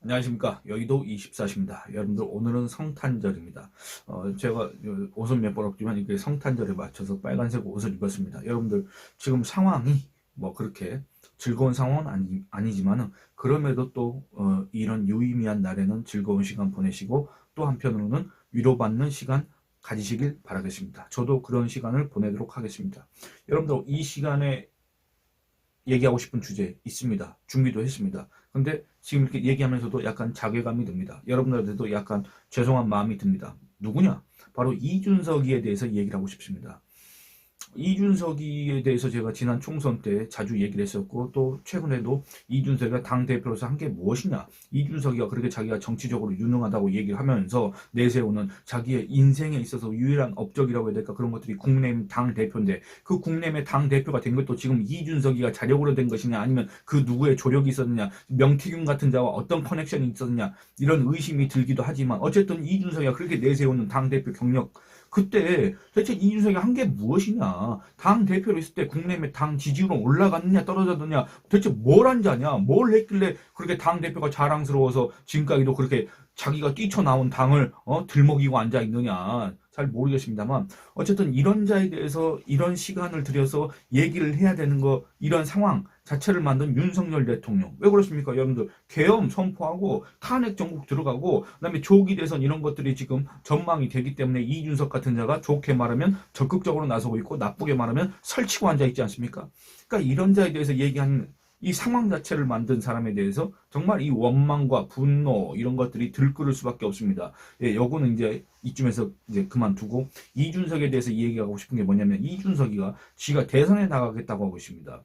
안녕하십니까. 여의도 24시입니다. 여러분들 오늘은 성탄절입니다. 제가 옷은 몇 번 없지만 이게 성탄절에 맞춰서 빨간색 옷을 입었습니다. 여러분들 지금 상황이 뭐 그렇게 즐거운 상황은 아니지만은 그럼에도 또 이런 유의미한 날에는 즐거운 시간 보내시고 또 한편으로는 위로받는 시간 가지시길 바라겠습니다. 저도 그런 시간을 보내도록 하겠습니다. 여러분들 이 시간에 얘기하고 싶은 주제 있습니다. 준비도 했습니다. 근데 지금 이렇게 얘기하면서도 약간 자괴감이 듭니다. 여러분들한테도 약간 죄송한 마음이 듭니다. 누구냐? 바로 이준석이에 대해서 얘기를 하고 싶습니다. 이준석이에 대해서 제가 지난 총선 때 자주 얘기를 했었고 또 최근에도 이준석이가 당대표로서 한 게 무엇이냐, 이준석이가 그렇게 자기가 정치적으로 유능하다고 얘기를 하면서 내세우는 자기의 인생에 있어서 유일한 업적이라고 해야 될까, 그런 것들이 국민의힘 당대표인데 그 국민의힘의 당대표가 된 것도 지금 이준석이가 자력으로 된 것이냐 아니면 그 누구의 조력이 있었느냐, 명태균 같은 자와 어떤 커넥션이 있었느냐, 이런 의심이 들기도 하지만 어쨌든 이준석이가 그렇게 내세우는 당대표 경력, 그때 대체 이준석이 한 게 무엇이냐, 당 대표로 있을 때 국내의 당 지지율은 올라갔느냐 떨어졌느냐, 대체 뭘 한 자냐, 뭘 했길래 그렇게 당 대표가 자랑스러워서 지금까지도 그렇게 자기가 뛰쳐나온 당을 들먹이고 앉아 있느냐, 잘 모르겠습니다만 어쨌든 이런 자에 대해서 이런 시간을 들여서 얘기를 해야 되는 거, 이런 상황 자체를 만든 윤석열 대통령 왜 그렇습니까? 여러분들 계엄 선포하고 탄핵 정국 들어가고 그다음에 조기 대선 이런 것들이 지금 전망이 되기 때문에 이준석 같은 자가 좋게 말하면 적극적으로 나서고 있고 나쁘게 말하면 설치고 앉아 있지 않습니까? 그러니까 이런 자에 대해서 얘기하는 이 상황 자체를 만든 사람에 대해서 정말 이 원망과 분노 이런 것들이 들끓을 수밖에 없습니다. 예, 요거는 이제 이쯤에서 이제 그만두고 이준석에 대해서 얘기하고 싶은 게 뭐냐면, 이준석이가 지가 대선에 나가겠다고 하고 있습니다.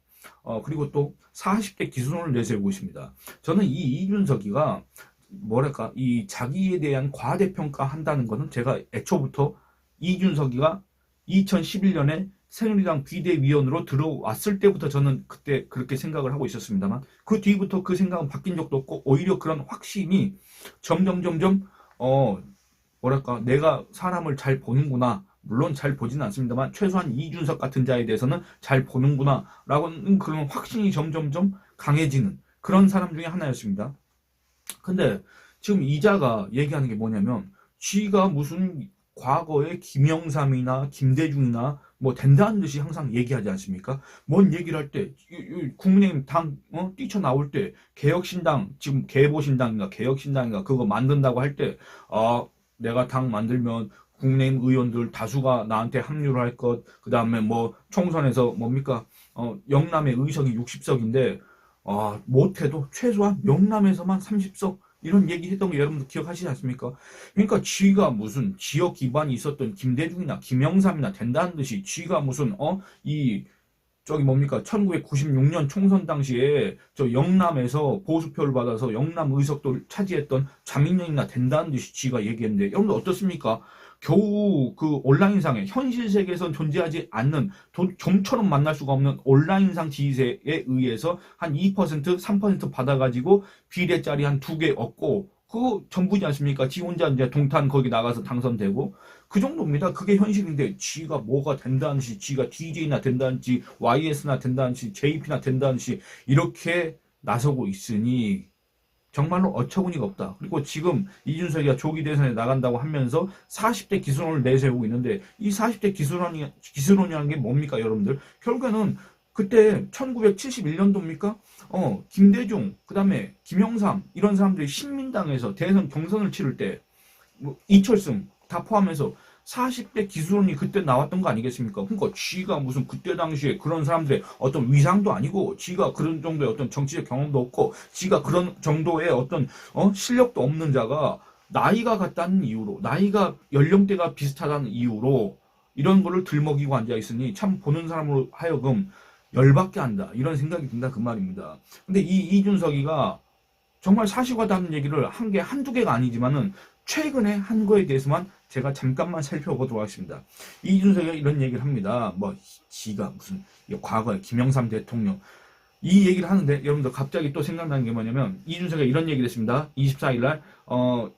그리고 또 40대 기준을 내세우고 있습니다. 저는 이 이준석이가 뭐랄까, 이 자기에 대한 과대평가 한다는 것은 제가 애초부터 이준석이가 2011년에 새누리당 비대위원으로 들어왔을 때부터 저는 그때 그렇게 생각을 하고 있었습니다만 그 뒤부터 그 생각은 바뀐 적도 없고 오히려 그런 확신이 점점 뭐랄까, 내가 사람을 잘 보는구나, 물론 잘 보지는 않습니다만 최소한 이준석 같은 자에 대해서는 잘 보는구나 라고는 그런 확신이 점점점 강해지는 그런 사람 중에 하나였습니다. 근데 지금 이자가 얘기하는 게 뭐냐면, 쥐가 무슨 과거에 김영삼이나 김대중이나 뭐 된다는 듯이 항상 얘기하지 않습니까? 뭔 얘기를 할 때 국민의힘 당 뛰쳐나올 때 개혁신당, 지금 개보신당인가 개혁신당인가 그거 만든다고 할 때 내가 당 만들면 국민의힘 의원들 다수가 나한테 합류를 할 것, 그 다음에 뭐 총선에서 뭡니까, 영남의 의석이 60석인데 못해도 최소한 영남에서만 30석, 이런 얘기 했던 거 여러분들 기억하시지 않습니까? 그러니까 쥐가 무슨 지역 기반이 있었던 김대중이나 김영삼이나 된다는 듯이 쥐가 무슨 이 저기 뭡니까 1996년 총선 당시에 저 영남에서 보수표를 받아서 영남 의석도 차지했던 자민련이나 된다는 듯이 쥐가 얘기했는데, 여러분들 어떻습니까? 겨우 그 온라인상에 현실 세계에선 존재하지 않는 좀처럼 만날 수가 없는 온라인상 지지세에 의해서 한 2%, 3% 받아가지고 비례짜리 한 2개 얻고 그거 전부지 않습니까? 지 혼자 이제 동탄 거기 나가서 당선되고 그 정도입니다. 그게 현실인데 지가 뭐가 된다는 시, 지가 DJ나 된다는 시, YS나 된다는 시, JP나 된다는 시 이렇게 나서고 있으니 정말로 어처구니가 없다. 그리고 지금 이준석이가 조기 대선에 나간다고 하면서 40대 기술론을 내세우고 있는데 이 40대 기술론이라는 게 뭡니까 여러분들? 결국에는 그때 1971년도입니까? 김대중, 그 다음에 김영삼 이런 사람들이 신민당에서 대선 경선을 치를 때 뭐 이철승 다 포함해서 40대 기술원이 그때 나왔던 거 아니겠습니까? 그러니까 쥐가 무슨 그때 당시에 그런 사람들의 어떤 위상도 아니고 쥐가 그런 정도의 어떤 정치적 경험도 없고 쥐가 그런 정도의 어떤 실력도 없는 자가 나이가 같다는 이유로, 나이가 연령대가 비슷하다는 이유로 이런 거를 들먹이고 앉아 있으니 참 보는 사람으로 하여금 열받게 한다, 이런 생각이 든다 그 말입니다. 근데 이 이준석이가 정말 사실과다른 얘기를 한 개 한두 개가 아니지만은 최근에 한 거에 대해서만 제가 잠깐만 살펴보도록 하겠습니다. 이준석이 이런 얘기를 합니다. 뭐 지가 무슨 과거에 김영삼 대통령 이 얘기를 하는데 여러분들 갑자기 또 생각나는 게 뭐냐면 이준석이 이런 얘기를 했습니다. 24일 날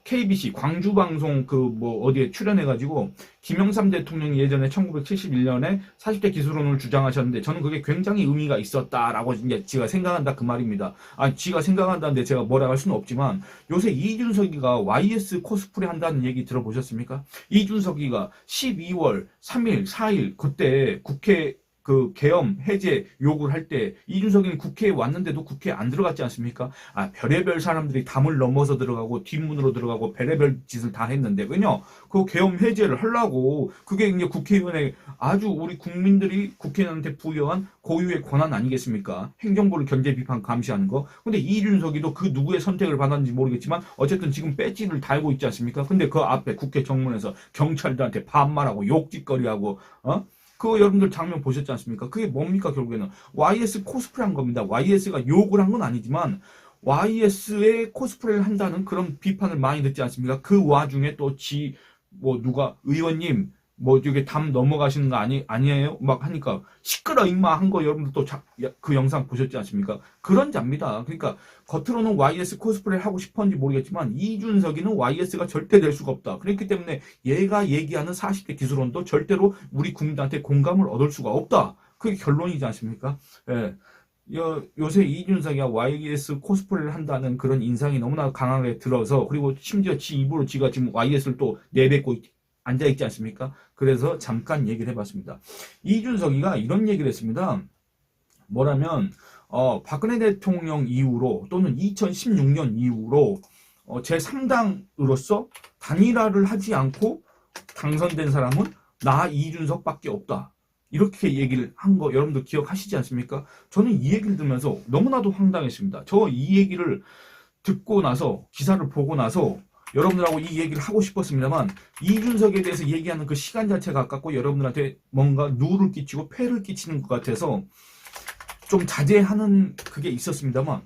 KBC 광주방송 그 뭐 어디에 출연해가지고 김영삼 대통령이 예전에 1971년에 40대 기술론을 주장하셨는데 저는 그게 굉장히 의미가 있었다라고 이제 지가 생각한다 그 말입니다. 아, 지가 생각한다는데 제가 뭐라 할 수는 없지만 요새 이준석이가 YS 코스프레 한다는 얘기 들어보셨습니까? 이준석이가 12월 3일, 4일 그때 국회 그 계엄 해제 요구를 할 때 이준석이는 국회에 왔는데도 국회에 안 들어갔지 않습니까? 아, 별의별 사람들이 담을 넘어서 들어가고 뒷문으로 들어가고 별의별 짓을 다 했는데 왜냐? 그 계엄 해제를 하려고 그게 이제 국회의원의 아주 우리 국민들이 국회의원한테 부여한 고유의 권한 아니겠습니까? 행정부를 견제 비판 감시하는 거. 근데 이준석이도 그 누구의 선택을 받았는지 모르겠지만 어쨌든 지금 배지를 달고 있지 않습니까? 근데 그 앞에 국회 정문에서 경찰들한테 반말하고 욕짓거리하고 그거 여러분들 장면 보셨지 않습니까? 그게 뭡니까 결국에는 YS 코스프레 한 겁니다. YS가 욕을 한 건 아니지만 YS의 코스프레를 한다는 그런 비판을 많이 듣지 않습니까? 그 와중에 또 뭐 누가 의원님 뭐 이게 담 넘어가시는 거 아니에요? 막 하니까 시끄러 임마 한 거 여러분들 또 그 영상 보셨지 않습니까? 그런 잡니다. 그러니까 겉으로는 YS 코스프레를 하고 싶었는지 모르겠지만 이준석이는 YS가 절대 될 수가 없다. 그렇기 때문에 얘가 얘기하는 40대 기술원도 절대로 우리 국민들한테 공감을 얻을 수가 없다. 그게 결론이지 않습니까? 예. 요새 이준석이가 YS 코스프레를 한다는 그런 인상이 너무나 강하게 들어서 그리고 심지어 지 입으로 지가 지금 YS를 또 내뱉고 앉아있지 않습니까? 그래서 잠깐 얘기를 해봤습니다. 이준석이가 이런 얘기를 했습니다. 뭐라면 박근혜 대통령 이후로 또는 2016년 이후로 제3당으로서 단일화를 하지 않고 당선된 사람은 나 이준석밖에 없다. 이렇게 얘기를 한 거 여러분들 기억하시지 않습니까? 저는 이 얘기를 들으면서 너무나도 황당했습니다. 저 이 얘기를 듣고 나서 기사를 보고 나서 여러분들하고 이 얘기를 하고 싶었습니다만 이준석에 대해서 얘기하는 그 시간 자체가 아깝고 여러분들한테 뭔가 누를 끼치고 폐를 끼치는 것 같아서 좀 자제하는 그게 있었습니다만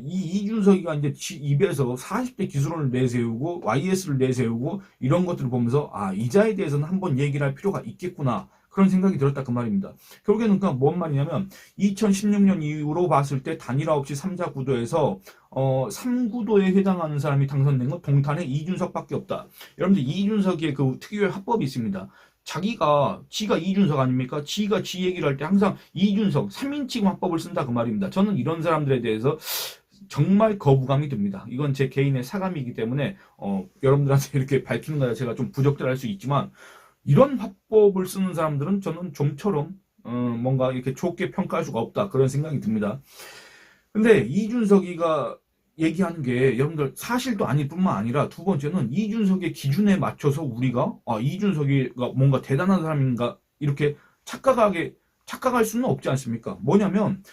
이 이준석이가 이제 입에서 40대 기술원을 내세우고 YS를 내세우고 이런 것들을 보면서 이자에 대해서는 한번 얘기를 할 필요가 있겠구나. 그런 생각이 들었다 그 말입니다. 결국에는 그러니까 뭔 말이냐면 2016년 이후로 봤을 때 단일화 없이 3자 구도에서 3구도에 해당하는 사람이 당선된 건 동탄에 이준석밖에 없다. 여러분들 이준석의 그 특유의 화법이 있습니다. 지가 이준석 아닙니까? 지가 지 얘기를 할 때 항상 이준석 3인칭 화법을 쓴다 그 말입니다. 저는 이런 사람들에 대해서 정말 거부감이 듭니다. 이건 제 개인의 사감이기 때문에 여러분들한테 이렇게 밝히는 거 자체가 좀 부적절할 수 있지만 이런 화법을 쓰는 사람들은 저는 좀처럼 뭔가 이렇게 좋게 평가할 수가 없다 그런 생각이 듭니다. 근데 이준석이가 얘기하는 게 여러분들 사실도 아닐 뿐만 아니라 두 번째는 이준석의 기준에 맞춰서 우리가 이준석이가 뭔가 대단한 사람인가 이렇게 착각할 수는 없지 않습니까? 뭐냐면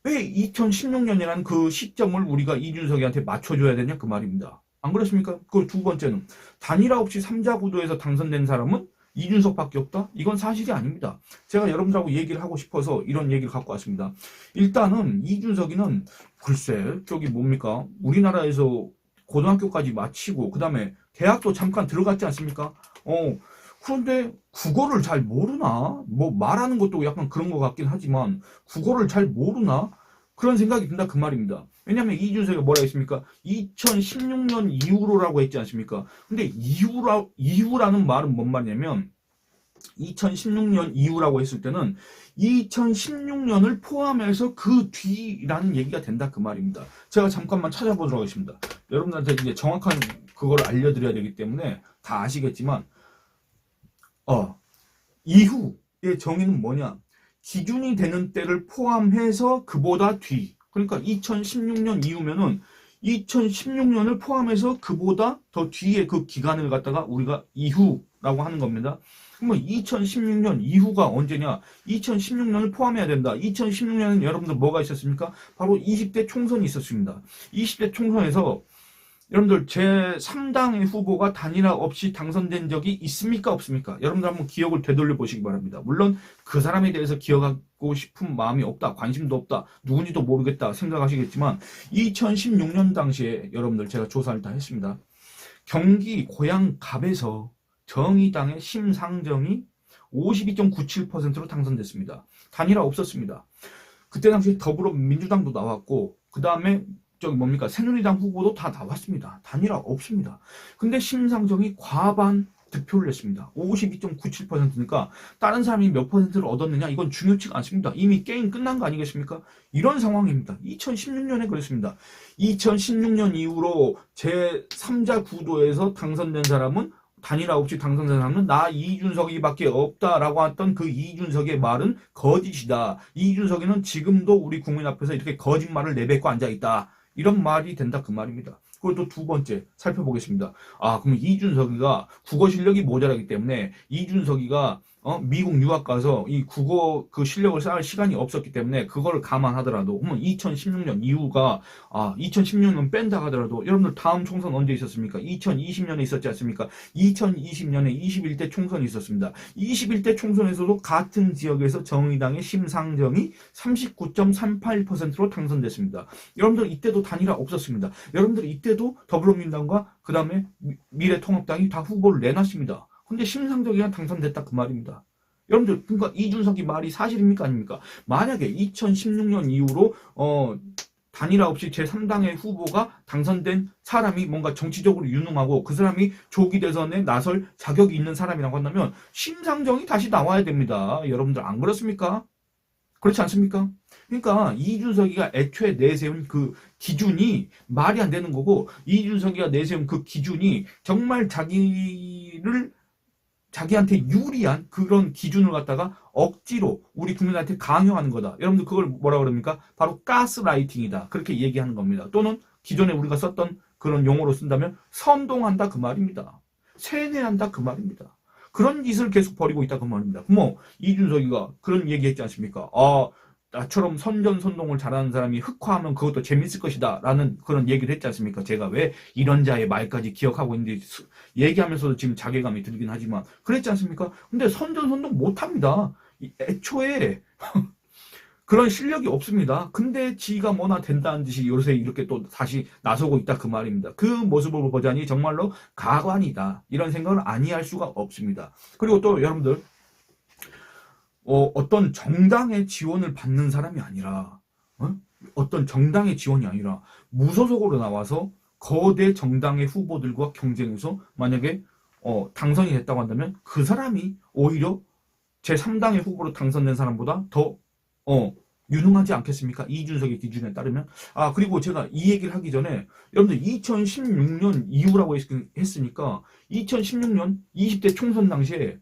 왜 2016년이라는 그 시점을 우리가 이준석이한테 맞춰줘야 되냐 그 말입니다. 안 그렇습니까? 그 두 번째는 단일화 없이 3자 구도에서 당선된 사람은 이준석밖에 없다? 이건 사실이 아닙니다. 제가 여러분들하고 얘기를 하고 싶어서 이런 얘기를 갖고 왔습니다. 일단은 이준석이는 글쎄 저기 뭡니까? 우리나라에서 고등학교까지 마치고 그 다음에 대학도 잠깐 들어갔지 않습니까? 그런데 국어를 잘 모르나? 뭐 말하는 것도 약간 그런 것 같긴 하지만 국어를 잘 모르나? 그런 생각이 든다 그 말입니다. 왜냐하면 이준석이 뭐라 했습니까? 2016년 이후로라고 했지 않습니까? 근데 이후라는 말은 뭔 말이냐면 2016년 이후라고 했을 때는 2016년을 포함해서 그 뒤라는 얘기가 된다 그 말입니다. 제가 잠깐만 찾아보도록 하겠습니다. 여러분들한테 이제 정확한 그걸 알려드려야 되기 때문에 다 아시겠지만 이후의 정의는 뭐냐? 기준이 되는 때를 포함해서 그보다 뒤. 그러니까 2016년 이후면은 2016년을 포함해서 그보다 더 뒤에 그 기간을 갖다가 우리가 이후라고 하는 겁니다. 그러면 2016년 이후가 언제냐? 2016년을 포함해야 된다. 2016년은 여러분들 뭐가 있었습니까? 바로 20대 총선이 있었습니다. 20대 총선에서 여러분들 제3당의 후보가 단일화 없이 당선된 적이 있습니까? 없습니까? 여러분들 한번 기억을 되돌려 보시기 바랍니다. 물론 그 사람에 대해서 기억하고 싶은 마음이 없다. 관심도 없다. 누군지도 모르겠다 생각하시겠지만 2016년 당시에 여러분들 제가 조사를 다 했습니다. 경기 고양갑에서 정의당의 심상정이 52.97%로 당선됐습니다. 단일화 없었습니다. 그때 당시 더불어민주당도 나왔고 그 다음에 저기 뭡니까 새누리당 후보도 다 나왔습니다. 단일화 없습니다. 근데 심상정이 과반 득표를 냈습니다. 52.97%니까 다른 사람이 몇 퍼센트를 얻었느냐 이건 중요치가 않습니다. 이미 게임 끝난 거 아니겠습니까? 이런 상황입니다. 2016년에 그랬습니다. 2016년 이후로 제3자 구도에서 당선된 사람은 단일화 없이 당선된 사람은 나 이준석이밖에 없다라고 했던 그 이준석의 말은 거짓이다. 이준석이는 지금도 우리 국민 앞에서 이렇게 거짓말을 내뱉고 앉아있다. 이런 말이 된다 그 말입니다. 그리고 또 두 번째 살펴보겠습니다. 그럼 이준석이가 국어 실력이 모자라기 때문에 이준석이가 미국 유학 가서 이 국어 그 실력을 쌓을 시간이 없었기 때문에 그걸 감안하더라도 2016년 이후가 2016년 뺀다 하더라도 여러분들 다음 총선 언제 있었습니까? 2020년에 있었지 않습니까? 2020년에 21대 총선이 있었습니다. 21대 총선에서도 같은 지역에서 정의당의 심상정이 39.38%로 당선됐습니다. 여러분들 이때도 단일화 없었습니다. 여러분들 이때도 더불어민주당과 그 다음에 미래통합당이 다 후보를 내놨습니다. 근데 심상정이가 당선됐다 그 말입니다. 여러분들 그러니까 이준석이 말이 사실입니까 아닙니까? 만약에 2016년 이후로 단일화 없이 제3당의 후보가 당선된 사람이 뭔가 정치적으로 유능하고 그 사람이 조기 대선에 나설 자격이 있는 사람이라고 한다면 심상정이 다시 나와야 됩니다. 여러분들 안 그렇습니까? 그렇지 않습니까? 그러니까 이준석이가 애초에 내세운 그 기준이 말이 안 되는 거고 이준석이가 내세운 그 기준이 정말 자기한테 유리한 그런 기준을 갖다가 억지로 우리 국민한테 강요하는 거다. 여러분들 그걸 뭐라 그럽니까? 바로 가스라이팅이다. 그렇게 얘기하는 겁니다. 또는 기존에 우리가 썼던 그런 용어로 쓴다면 선동한다 그 말입니다. 세뇌한다 그 말입니다. 그런 짓을 계속 벌이고 있다 그 말입니다. 이준석이가 그런 얘기했지 않습니까? 나처럼 선전선동을 잘하는 사람이 흑화하면 그것도 재밌을 것이다 라는 그런 얘기를 했지 않습니까? 제가 왜 이런 자의 말까지 기억하고 있는지 얘기하면서도 지금 자괴감이 들긴 하지만 그랬지 않습니까? 근데 선전선동 못합니다. 애초에 그런 실력이 없습니다. 근데 지가 뭐나 된다는 듯이 요새 이렇게 또 다시 나서고 있다 그 말입니다. 그 모습을 보자니 정말로 가관이다. 이런 생각을 아니할 수가 없습니다. 그리고 또 여러분들 어떤 정당의 지원을 받는 사람이 아니라 어떤 정당의 지원이 아니라 무소속으로 나와서 거대 정당의 후보들과 경쟁해서 만약에 당선이 됐다고 한다면 그 사람이 오히려 제3당의 후보로 당선된 사람보다 더 유능하지 않겠습니까? 이준석의 기준에 따르면. 그리고 제가 이 얘기를 하기 전에 여러분들 2016년 이후라고 했으니까 2016년 20대 총선 당시에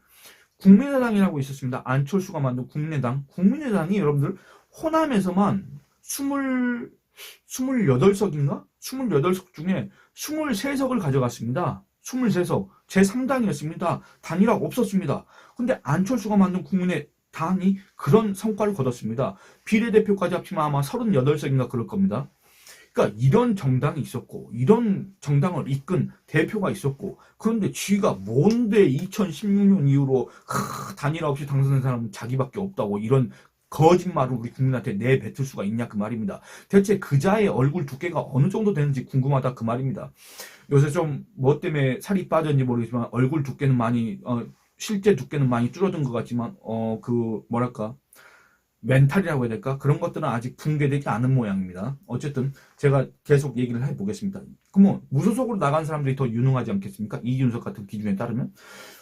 국민의당이라고 있었습니다. 안철수가 만든 국민의당. 국민의당이 여러분들 호남에서만 28석인가? 28석 중에 23석을 가져갔습니다. 23석. 제3당이었습니다. 단일화 없었습니다. 근데 안철수가 만든 국민의당이 그런 성과를 거뒀습니다. 비례대표까지 합치면 아마 38석인가 그럴 겁니다. 그러니까 이런 정당이 있었고 이런 정당을 이끈 대표가 있었고 그런데 쥐가 뭔데 2016년 이후로 단일화 없이 당선된 사람은 자기밖에 없다고 이런 거짓말을 우리 국민한테 내뱉을 수가 있냐 그 말입니다. 대체 그자의 얼굴 두께가 어느 정도 되는지 궁금하다 그 말입니다. 요새 좀 뭐 때문에 살이 빠졌는지 모르겠지만 얼굴 두께는 많이 실제 두께는 많이 줄어든 것 같지만 멘탈이라고 해야 될까? 그런 것들은 아직 붕괴되지 않은 모양입니다. 어쨌든 제가 계속 얘기를 해보겠습니다. 그러면 무소속으로 나간 사람들이 더 유능하지 않겠습니까? 이준석 같은 기준에 따르면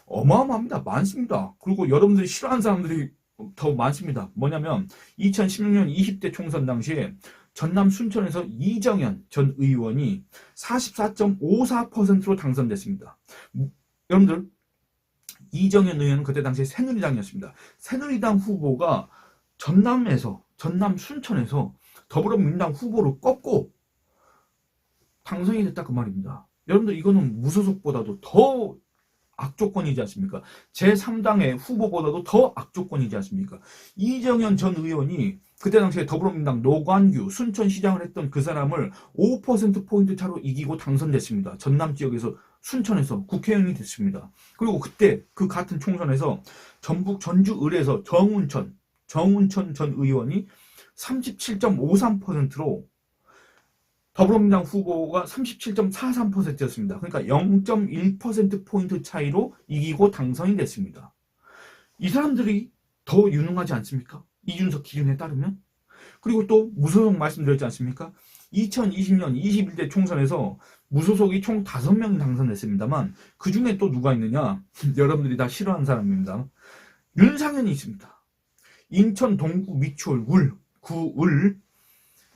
어마어마합니다. 많습니다. 그리고 여러분들이 싫어하는 사람들이 더 많습니다. 뭐냐면 2016년 20대 총선 당시에 전남 순천에서 이정현 전 의원이 44.54%로 당선됐습니다. 여러분들 이정현 의원은 그때 당시에 새누리당이었습니다. 새누리당 후보가 전남 순천에서 더불어민주당 후보를 꺾고 당선이 됐다 그 말입니다. 여러분들 이거는 무소속보다도 더 악조건이지 않습니까? 제3당의 후보보다도 더 악조건이지 않습니까? 이정현 전 의원이 그때 당시에 더불어민주당 노관규 순천시장을 했던 그 사람을 5%포인트 차로 이기고 당선됐습니다. 전남 지역에서 순천에서 국회의원이 됐습니다. 그리고 그때 그 같은 총선에서 전북 전주 을에서 정운천 전 의원이 37.53%로 더불어민주당 후보가 37.43%였습니다. 그러니까 0.1%포인트 차이로 이기고 당선이 됐습니다. 이 사람들이 더 유능하지 않습니까? 이준석 기준에 따르면. 그리고 또 무소속 말씀드렸지 않습니까? 2020년 21대 총선에서 무소속이 총 5명이 당선됐습니다만 그 중에 또 누가 있느냐? 여러분들이 다 싫어하는 사람입니다. 윤상현이 있습니다. 인천 동구 미추홀 구을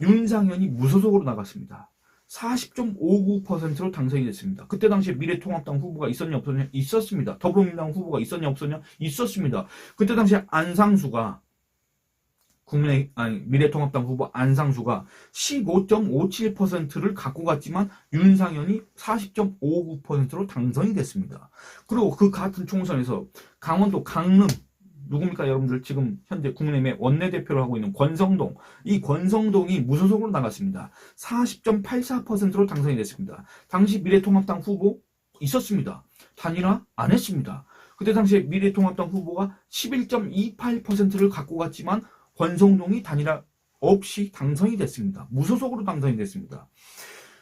윤상현이 무소속으로 나갔습니다. 40.59%로 당선이 됐습니다. 그때 당시에 미래통합당 후보가 있었냐 없었냐? 있었습니다. 더불어민주당 후보가 있었냐 없었냐? 있었습니다. 그때 당시에 안상수가 미래통합당 후보 안상수가 15.57%를 갖고 갔지만 윤상현이 40.59%로 당선이 됐습니다. 그리고 그 같은 총선에서 강원도 강릉 누굽니까 여러분들 지금 현재 국민의힘의 원내대표를 하고 있는 권성동 이 권성동이 무소속으로 나갔습니다. 40.84%로 당선이 됐습니다. 당시 미래통합당 후보 있었습니다. 단일화 안 했습니다. 그때 당시에 미래통합당 후보가 11.28%를 갖고 갔지만 권성동이 단일화 없이 당선이 됐습니다. 무소속으로 당선이 됐습니다.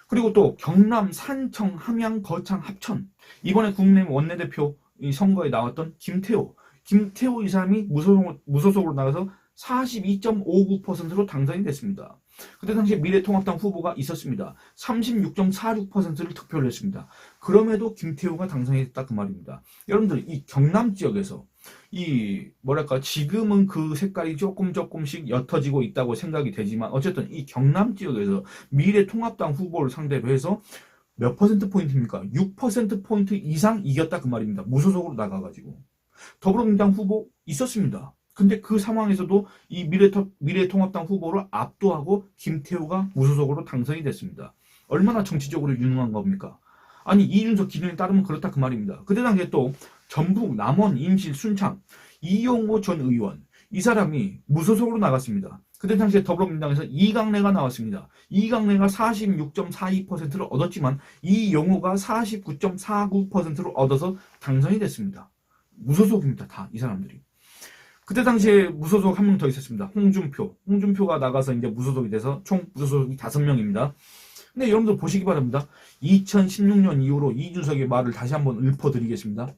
그리고 또 경남, 산청, 함양, 거창, 합천 이번에 국민의힘 원내대표 선거에 나왔던 김태호 이 사람이 무소속으로 나가서 42.59%로 당선이 됐습니다. 그때 당시에 미래통합당 후보가 있었습니다. 36.46%를 득표를 했습니다. 그럼에도 김태호가 당선이 됐다 그 말입니다. 여러분들 이 경남 지역에서 지금은 그 색깔이 조금씩 옅어지고 있다고 생각이 되지만 어쨌든 이 경남 지역에서 미래통합당 후보를 상대로 해서 몇 퍼센트 포인트입니까? 6% 포인트 이상 이겼다 그 말입니다. 무소속으로 나가가지고. 더불어민주당 후보 있었습니다. 근데 그 상황에서도 이 미래통합당 후보를 압도하고 김태우가 무소속으로 당선이 됐습니다. 얼마나 정치적으로 유능한 겁니까? 아니 이준석 기준에 따르면 그렇다 그 말입니다. 그때 당시에 또 전북, 남원, 임실, 순창 이용호 전 의원 이 사람이 무소속으로 나갔습니다. 그때 당시에 더불어민주당에서 이강래가 나왔습니다. 이강래가 46.42%를 얻었지만 이용호가 49.49%를 얻어서 당선이 됐습니다. 무소속입니다. 다 이 사람들이. 그때 당시에 무소속 한 명 더 있었습니다. 홍준표가 나가서 이제 무소속이 돼서 총 무소속이 5명입니다. 근데 여러분들 보시기 바랍니다. 2016년 이후로 이준석의 말을 다시 한번 읊어드리겠습니다.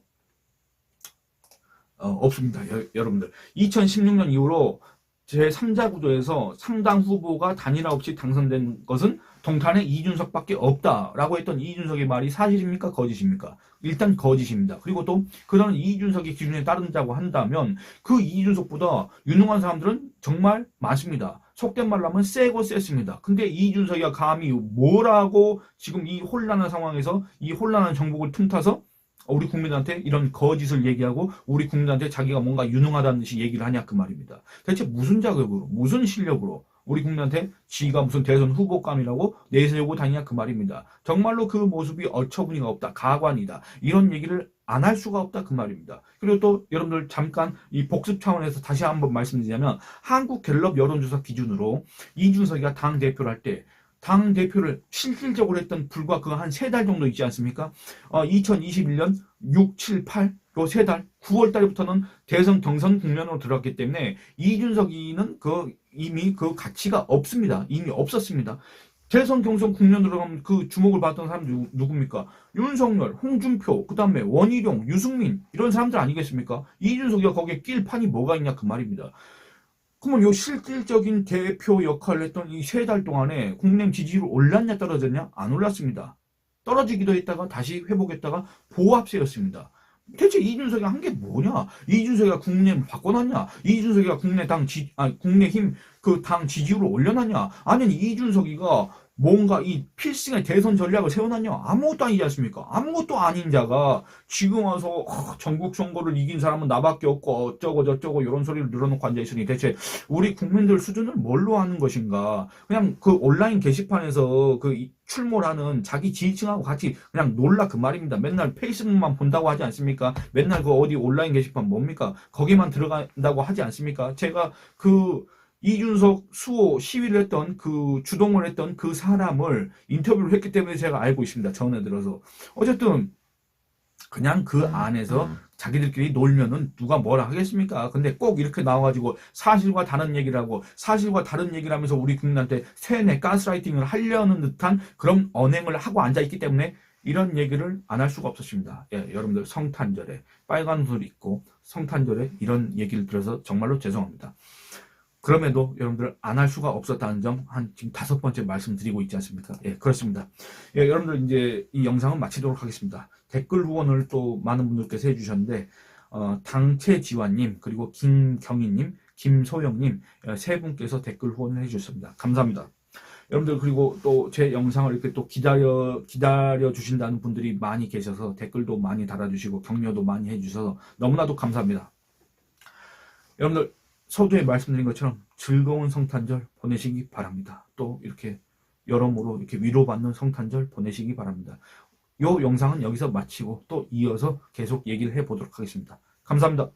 없습니다. 여러분들. 2016년 이후로 제3자 구도에서 상당 후보가 단일화 없이 당선된 것은 동탄의 이준석밖에 없다라고 했던 이준석의 말이 사실입니까? 거짓입니까? 일단 거짓입니다. 그리고 또 그런 이준석의 기준에 따른다고 한다면 그 이준석보다 유능한 사람들은 정말 많습니다. 속된 말로 하면 세고 셌습니다. 근데 이준석이가 감히 뭐라고 지금 이 혼란한 상황에서 이 혼란한 정복을 틈타서 우리 국민한테 이런 거짓을 얘기하고 우리 국민한테 자기가 뭔가 유능하다는 듯이 얘기를 하냐 그 말입니다. 대체 무슨 자격으로 무슨 실력으로 우리 국민한테 지가 무슨 대선 후보감이라고 내세우고 다니냐 그 말입니다. 정말로 그 모습이 어처구니가 없다. 가관이다. 이런 얘기를 안 할 수가 없다 그 말입니다. 그리고 또 여러분들 잠깐 이 복습 차원에서 다시 한번 말씀드리자면 한국갤럽 여론조사 기준으로 이준석이가 당대표를 할 때 당대표를 실질적으로 했던 불과 그 한 3달 정도 있지 않습니까? 2021년 6, 7, 8, 요 3달, 9월 달부터는 대선 경선 국면으로 들어갔기 때문에 이준석이는 이미 그 가치가 없습니다. 이미 없었습니다. 대선 경선 국면으로 가면 그 주목을 받던 사람들이 누굽니까? 윤석열, 홍준표, 그 다음에 원희룡, 유승민 이런 사람들 아니겠습니까? 이준석이가 거기에 낄 판이 뭐가 있냐 그 말입니다. 그러면 요 실질적인 대표 역할을 했던 이 3달 동안에 국민의힘 지지율 올랐냐 떨어졌냐? 안 올랐습니다. 떨어지기도 했다가 다시 회복했다가 보합세였습니다. 대체 이준석이 한 게 뭐냐? 이준석이가 국민의힘 바꿔놨냐? 이준석이가 국민의힘 그 당 지지율을 올려놨냐? 아니면 이준석이가 뭔가 이 필승의 대선 전략을 세워놨냐? 아무것도 아니지 않습니까? 아무것도 아닌 자가 지금 와서 전국 선거를 이긴 사람은 나밖에 없고 어쩌고 저쩌고 이런 소리를 늘어놓고 앉아있으니 대체 우리 국민들 수준을 뭘로 하는 것인가? 그냥 그 온라인 게시판에서 그 출몰하는 자기 지지층하고 같이 그냥 놀라 그 말입니다. 맨날 페이스북만 본다고 하지 않습니까? 맨날 그 어디 온라인 게시판 뭡니까? 거기만 들어간다고 하지 않습니까? 제가 그 이준석 수호 시위를 했던 주동을 했던 그 사람을 인터뷰를 했기 때문에 제가 알고 있습니다. 전에 들어서. 어쨌든 그냥 그 안에서 자기들끼리 놀면은 누가 뭐라 하겠습니까? 근데 꼭 이렇게 나와가지고 사실과 다른 얘기를 하고 사실과 다른 얘기를 하면서 우리 국민한테 세뇌 가스라이팅을 하려는 듯한 그런 언행을 하고 앉아있기 때문에 이런 얘기를 안 할 수가 없었습니다. 예, 여러분들 성탄절에 빨간 옷을 입고 성탄절에 이런 얘기를 들어서 정말로 죄송합니다. 그럼에도 여러분들 안 할 수가 없었다는 점 한 지금 5번째 말씀드리고 있지 않습니까? 예, 그렇습니다. 예, 여러분들 이제 이 영상은 마치도록 하겠습니다. 댓글 후원을 또 많은 분들께서 해주셨는데 당채지환님, 그리고 김경희님, 김소영님 세 분께서 댓글 후원을 해주셨습니다. 감사합니다. 여러분들 그리고 또 제 영상을 이렇게 또 기다려 주신다는 분들이 많이 계셔서 댓글도 많이 달아주시고 격려도 많이 해주셔서 너무나도 감사합니다. 여러분들 서두에 말씀드린 것처럼 즐거운 성탄절 보내시기 바랍니다. 또 이렇게 여러모로 이렇게 위로받는 성탄절 보내시기 바랍니다. 이 영상은 여기서 마치고 또 이어서 계속 얘기를 해보도록 하겠습니다. 감사합니다.